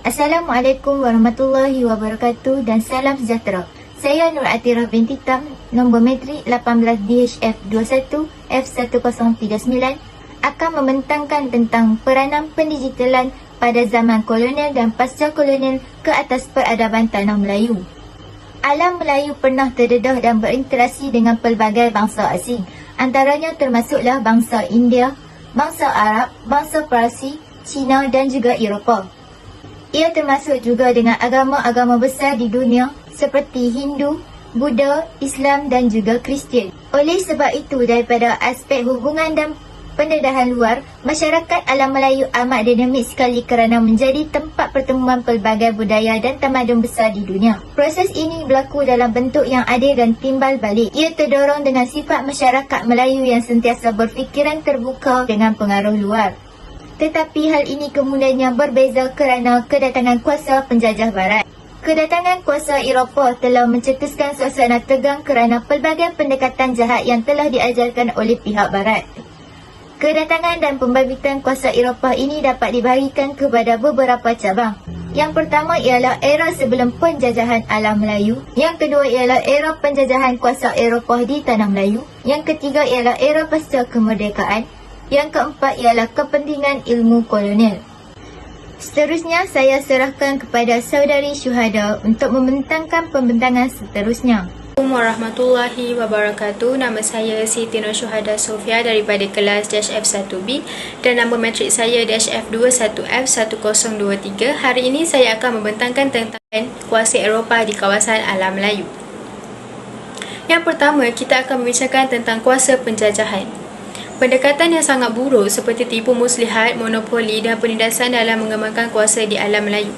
Assalamualaikum warahmatullahi wabarakatuh dan salam sejahtera. Saya Nur Atirah binti Tam, nombor metrik 18DHF21F1039 akan membentangkan tentang peranan pendigitalan pada zaman kolonial dan pasca kolonial ke atas peradaban tanah Melayu. Alam Melayu pernah terdedah dan berinteraksi dengan pelbagai bangsa asing, antaranya termasuklah bangsa India, bangsa Arab, bangsa Parsi, Cina dan juga Eropah. Ia termasuk juga dengan agama-agama besar di dunia seperti Hindu, Buddha, Islam dan juga Kristian. Oleh sebab itu, daripada aspek hubungan dan pendedahan luar, masyarakat alam Melayu amat dinamik sekali kerana menjadi tempat pertemuan pelbagai budaya dan tamadun besar di dunia. Proses ini berlaku dalam bentuk yang adil dan timbal balik. Ia terdorong dengan sifat masyarakat Melayu yang sentiasa berfikiran terbuka dengan pengaruh luar. Tetapi hal ini kemudiannya berbeza kerana kedatangan kuasa penjajah barat. Kedatangan kuasa Eropah telah mencetuskan suasana tegang kerana pelbagai pendekatan jahat yang telah diajarkan oleh pihak barat. Kedatangan dan pembabitan kuasa Eropah ini dapat dibahagikan kepada beberapa cabang. Yang pertama ialah era sebelum penjajahan alam Melayu. Yang kedua ialah era penjajahan kuasa Eropah di tanah Melayu. Yang ketiga ialah era pasca kemerdekaan. Yang keempat ialah kepentingan ilmu kolonial. Seterusnya, saya serahkan kepada saudari Syuhada untuk membentangkan pembentangan seterusnya. Assalamualaikum warahmatullahi wabarakatuh. Nama saya Siti Nur Syuhada Sofia daripada kelas -F1B dan nombor metrik saya -F21F1023. Hari ini saya akan membentangkan tentang kuasa Eropah di kawasan alam Melayu. Yang pertama, kita akan membicarakan tentang kuasa penjajahan. Pendekatan yang sangat buruk seperti tipu muslihat, monopoli dan penindasan dalam mengembangkan kuasa di alam Melayu.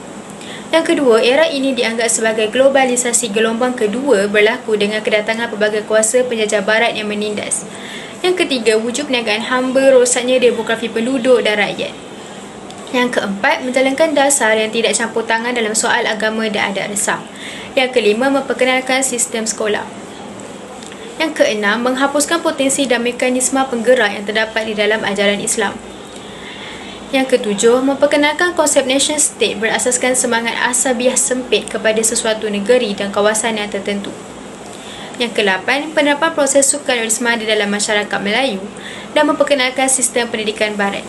Yang kedua, era ini dianggap sebagai globalisasi gelombang kedua berlaku dengan kedatangan pelbagai kuasa penjajah barat yang menindas. Yang ketiga, wujud perniagaan hamba, rosaknya demografi penduduk dan rakyat. Yang keempat, menjalankan dasar yang tidak campur tangan dalam soal agama dan adat resam. Yang kelima, memperkenalkan sistem sekolah. Yang keenam, menghapuskan potensi dan mekanisme penggerak yang terdapat di dalam ajaran Islam. Yang ketujuh, memperkenalkan konsep nation state berasaskan semangat asabiah sempit kepada sesuatu negeri dan kawasan yang tertentu. Yang kelapan, penerapan proses sukaryoisme di dalam masyarakat Melayu dan memperkenalkan sistem pendidikan barat.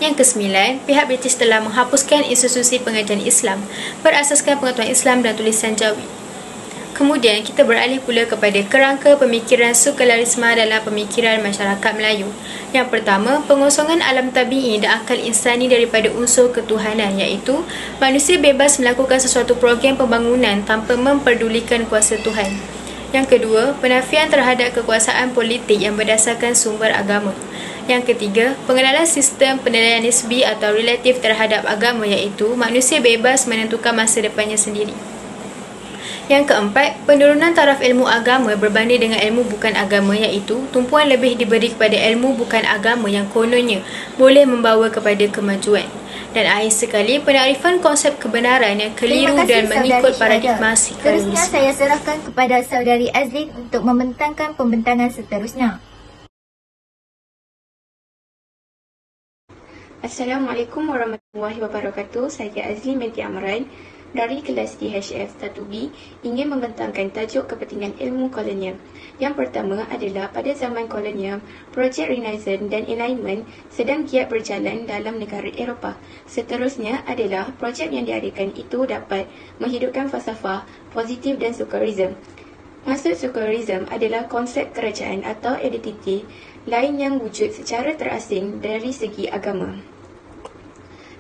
Yang kesembilan, pihak British telah menghapuskan institusi pengajian Islam berasaskan pengetahuan Islam dan tulisan Jawi. Kemudian, kita beralih pula kepada kerangka pemikiran sekularisme dalam pemikiran masyarakat Melayu. Yang pertama, pengosongan alam tabi'i dan akal insani daripada unsur ketuhanan, iaitu manusia bebas melakukan sesuatu program pembangunan tanpa memperdulikan kuasa Tuhan. Yang kedua, penafian terhadap kekuasaan politik yang berdasarkan sumber agama. Yang ketiga, pengenalan sistem penilaian nisbi atau relatif terhadap agama, iaitu manusia bebas menentukan masa depannya sendiri. Yang keempat, penurunan taraf ilmu agama berbanding dengan ilmu bukan agama, iaitu tumpuan lebih diberi kepada ilmu bukan agama yang kononnya boleh membawa kepada kemajuan. Dan akhir sekali, penakrifan konsep kebenaran yang keliru dan mengikut paradigma sekularisme. Seterusnya, saya serahkan kepada saudari Azlin untuk membentangkan pembentangan seterusnya. Assalamualaikum warahmatullahi wabarakatuh. Saya Azlin binti Amran dari kelas DHF1B ingin membentangkan tajuk kepentingan ilmu kolonial. Yang pertama adalah pada zaman kolonial, projek Renaissance dan Enlightenment sedang giat berjalan dalam negara Eropah. Seterusnya adalah projek yang diadakan itu dapat menghidupkan falsafah positif dan sekularisme. Maksud sekularisme adalah konsep kerajaan atau identiti lain yang wujud secara terasing dari segi agama.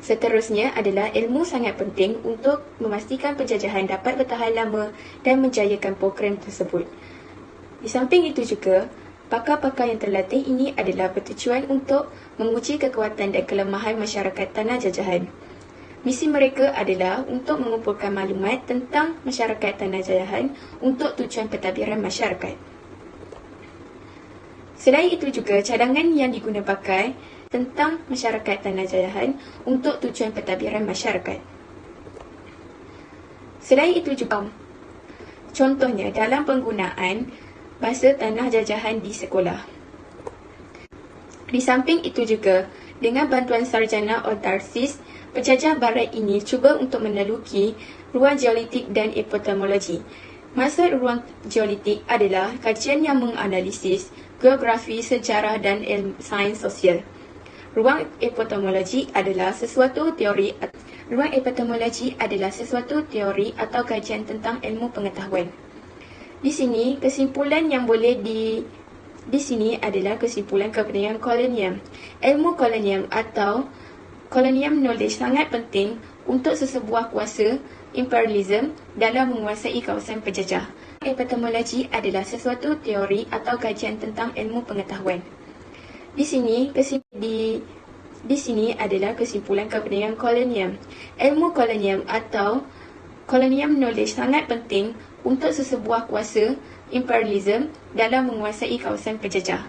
Seterusnya adalah ilmu sangat penting untuk memastikan penjajahan dapat bertahan lama dan menjayakan program tersebut. Di samping itu juga, pakar-pakar yang terlatih ini adalah bertujuan untuk menguji kekuatan dan kelemahan masyarakat tanah jajahan. Misi mereka adalah untuk mengumpulkan maklumat tentang masyarakat tanah jajahan untuk tujuan pentadbiran masyarakat. Selain itu juga, cadangan yang diguna pakai tentang masyarakat tanah jajahan untuk tujuan pentadbiran masyarakat. Selain itu juga, contohnya dalam penggunaan bahasa tanah jajahan di sekolah. Di samping itu juga, dengan bantuan sarjana autarsis, Penjajah barat ini cuba untuk mendaluki ruang geolitik dan epistemologi. Maksud ruang geolitik adalah kajian yang menganalisis geografi, sejarah dan ilmu sains sosial. Ruang epistemologi adalah sesuatu teori atau kajian tentang ilmu pengetahuan. Di sini adalah kesimpulan kepentingan kolonial. Ilmu kolonial atau colonial knowledge sangat penting untuk sesebuah kuasa imperialism dalam menguasai kawasan penjajah. Epistemologi adalah sesuatu teori atau kajian tentang ilmu pengetahuan. Di sini adalah kesimpulan kepentingan kolonial. Ilmu kolonial atau colonial knowledge sangat penting untuk sesebuah kuasa imperialism dalam menguasai kawasan penjajah.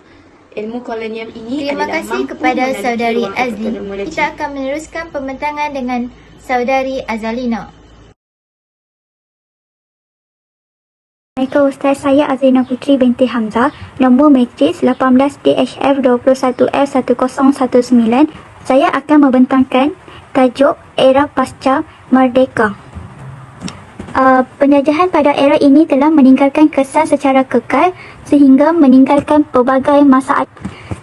Ilmu kolonial ini Terima adalah kasih mampu kepada meneliti saudari ruang Azli. epistemologi. Kita akan meneruskan pembentangan dengan saudari Azalina. Assalamualaikum Ustaz, saya Azlina Putri binti Hamzah, nombor matris 18DHF 21F1019. Saya akan membentangkan tajuk Era Pasca Merdeka. Penjajahan pada era ini telah meninggalkan kesan secara kekal sehingga meninggalkan pelbagai masalah.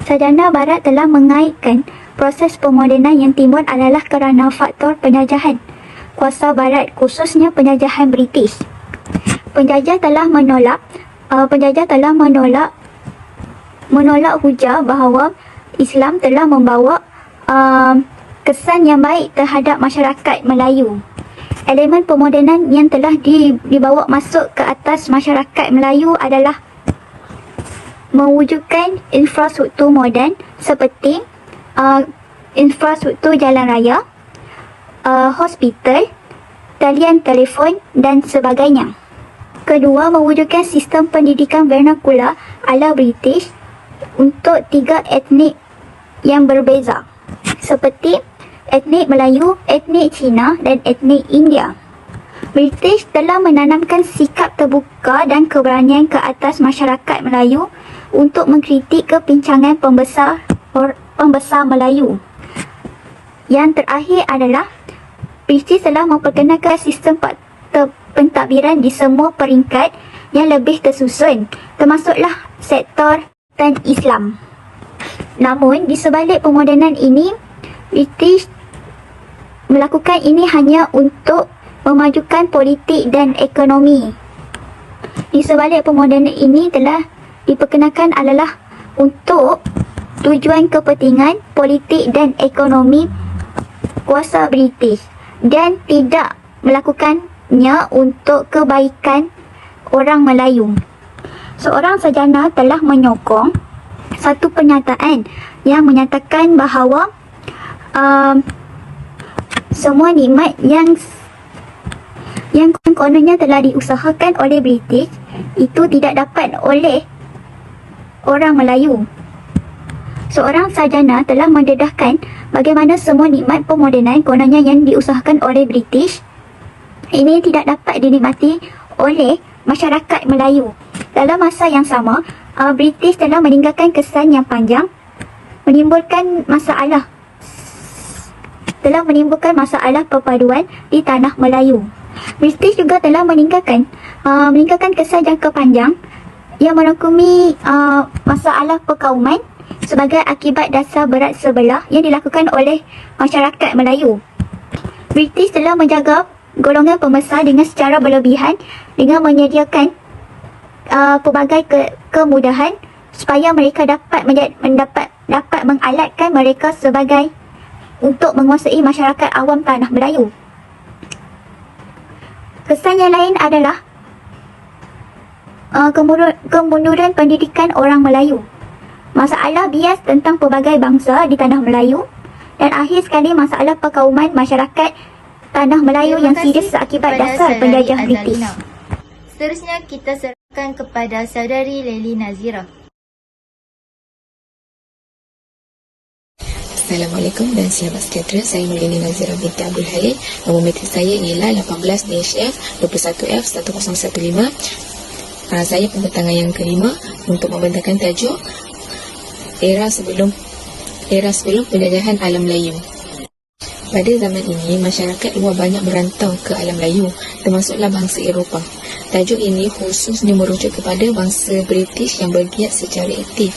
Sarjana Barat telah mengaitkan proses pemodenan yang timbul adalah kerana faktor penjajahan kuasa Barat, khususnya penjajahan British. Penjajah telah menolak hujah bahawa Islam telah membawa kesan yang baik terhadap masyarakat Melayu. Elemen pemodenan yang telah dibawa masuk ke atas masyarakat Melayu adalah mewujudkan infrastruktur moden seperti infrastruktur jalan raya, hospital, talian telefon dan sebagainya. Kedua, mewujudkan sistem pendidikan vernakular ala British untuk 3 etnik yang berbeza seperti etnik Melayu, etnik Cina dan etnik India. British telah menanamkan sikap terbuka dan keberanian ke atas masyarakat Melayu untuk mengkritik kepincangan pembesar Melayu. Yang terakhir adalah British telah memperkenalkan sistem pentadbiran di semua peringkat yang lebih tersusun, termasuklah sektor dan Islam. Namun, di sebalik pemodenan ini, British melakukan ini hanya untuk memajukan politik dan ekonomi. Di sebalik pemodenan ini telah diperkenalkan adalah untuk tujuan kepentingan politik dan ekonomi kuasa British dan tidak melakukannya untuk kebaikan orang Melayu. Seorang sarjana telah menyokong satu pernyataan yang menyatakan bahawa semua nikmat yang kononnya telah diusahakan oleh British itu tidak dapat oleh orang Melayu. Seorang sarjana telah mendedahkan bagaimana semua nikmat pemodenan kononnya yang diusahakan oleh British ini tidak dapat dinikmati oleh masyarakat Melayu. Dalam masa yang sama, British telah meninggalkan kesan yang panjang menimbulkan masalah perpaduan di tanah Melayu. British juga telah meninggalkan kesan jangka panjang yang merangkumi masalah perkauman sebagai akibat dasar berat sebelah yang dilakukan oleh masyarakat Melayu. British telah menjaga golongan pembesar dengan secara berlebihan dengan menyediakan pelbagai kemudahan supaya mereka dapat mengalatkan mereka sebagai untuk menguasai masyarakat awam tanah Melayu. Kesan yang lain adalah kemunduran pendidikan orang Melayu, masalah bias tentang pelbagai bangsa di tanah Melayu dan akhir sekali masalah perkauman masyarakat tanah Melayu yang serius seakibat dasar penjajah British. Seterusnya kita serahkan kepada saudari Lely Nazira. Assalamualaikum dan selamat sejahtera. Saya Nurlini Nazira binti Abdul Halil. Nombor matrik saya ialah 18DHF 21F1015. Saya pembentangan yang kelima untuk membentangkan tajuk Era sebelum penjajahan alam Melayu. Pada zaman ini, masyarakat luar banyak merantau ke alam Melayu, termasuklah bangsa Eropah. Tajuk ini khususnya merujuk kepada bangsa British yang bergiat secara aktif,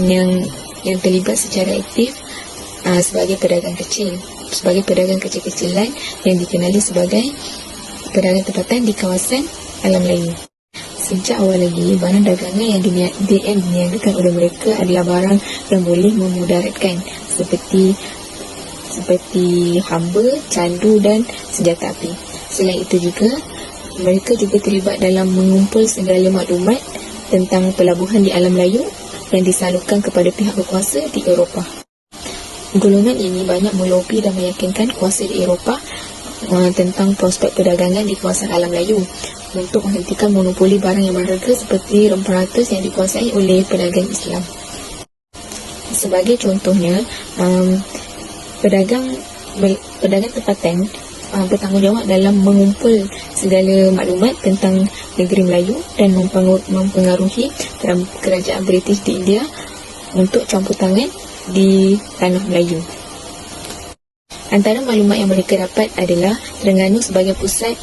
yang terlibat secara aktif sebagai pedagang kecil-kecilan yang dikenali sebagai pedagang tempatan di kawasan alam Melayu. Sejak awal lagi, barang dagangan yang diniagakan oleh mereka adalah barang yang boleh memudaratkan seperti hamba, candu dan senjata api. Selain itu juga, mereka juga terlibat dalam mengumpul segala maklumat tentang pelabuhan di alam Melayu yang disalurkan kepada pihak berkuasa di Eropah. Golongan ini banyak melobi dan meyakinkan kuasa di Eropah tentang prospek perdagangan di kawasan alam Melayu untuk menghentikan monopoli barang yang berharga seperti rempah ratus yang dikuasai oleh pedagang Islam. Sebagai contohnya, pedagang tempatan bertanggungjawab dalam mengumpul segala maklumat tentang negeri Melayu dan mempengaruhi kerajaan British di India untuk campur tangan di tanah Melayu. Antara maklumat yang mereka dapat adalah Terengganu sebagai pusat,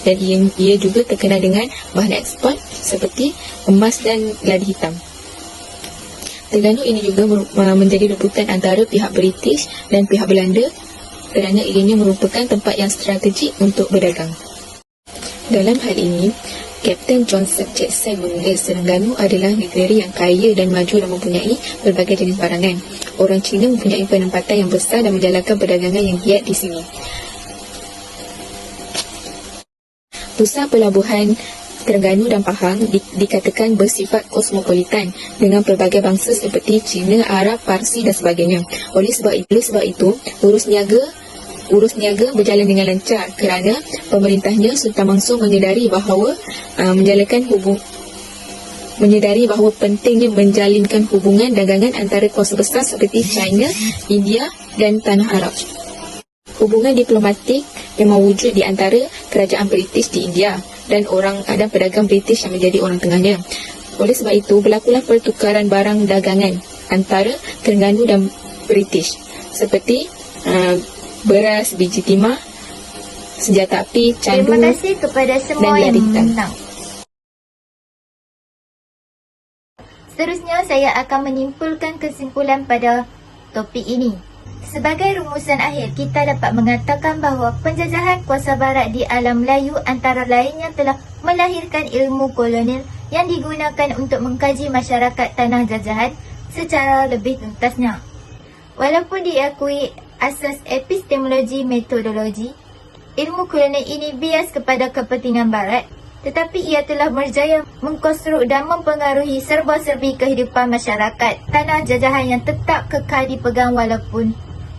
dan ia juga terkenal dengan bahan ekspor seperti emas dan ladi hitam. Terengganu ini juga menjadi rebutan antara pihak British dan pihak Belanda kerana ianya merupakan tempat yang strategik untuk berdagang. Dalam hal ini, Kapten John Jackson menulis Terengganu adalah negeri yang kaya dan maju dan mempunyai berbagai jenis barangan. Orang Cina mempunyai penempatan yang besar dan menjalankan perdagangan yang giat di sini. Pusat pelabuhan Terengganu dan Pahang dikatakan bersifat kosmopolitan dengan pelbagai bangsa seperti Cina, Arab, Parsi dan sebagainya. Oleh sebab itu, urus niaga berjalan dengan lancar kerana pemerintahnya Sultan Mansur menyedari bahawa pentingnya menjalinkan hubungan dagangan antara kuasa besar seperti China, India dan Tanah Arab. Hubungan diplomatik memang wujud di antara kerajaan British di India dan pedagang British yang menjadi orang tengahnya. Oleh sebab itu, berlakulah pertukaran barang dagangan antara Terengganu dan British seperti beras, biji timah, senjata api, candu Terima kasih kepada semua dan yang ladi hitam. menonton. Seterusnya, saya akan menyimpulkan kesimpulan pada topik ini. Sebagai rumusan akhir, kita dapat mengatakan bahawa penjajahan kuasa barat di alam Melayu antara lainnya telah melahirkan ilmu kolonial yang digunakan untuk mengkaji masyarakat tanah jajahan secara lebih tuntasnya. Walaupun diakui asas epistemologi metodologi, ilmu kolonial ini bias kepada kepentingan barat, tetapi ia telah berjaya mengkonstruk dan mempengaruhi serba-serbi kehidupan masyarakat tanah jajahan yang tetap kekal dipegang walaupun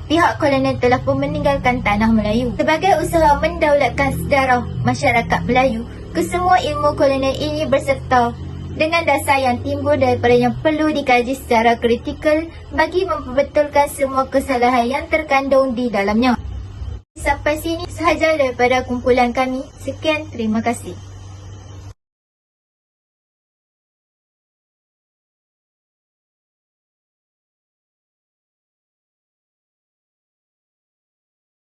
pihak kolonial telah pun meninggalkan tanah Melayu. Sebagai usaha mendaulatkan sejarah masyarakat Melayu, kesemua ilmu kolonial ini berserta dengan dasar yang timbul daripada yang perlu dikaji secara kritikal bagi memperbetulkan semua kesalahan yang terkandung di dalamnya. Sampai sini sahaja daripada kumpulan kami. Sekian, terima kasih.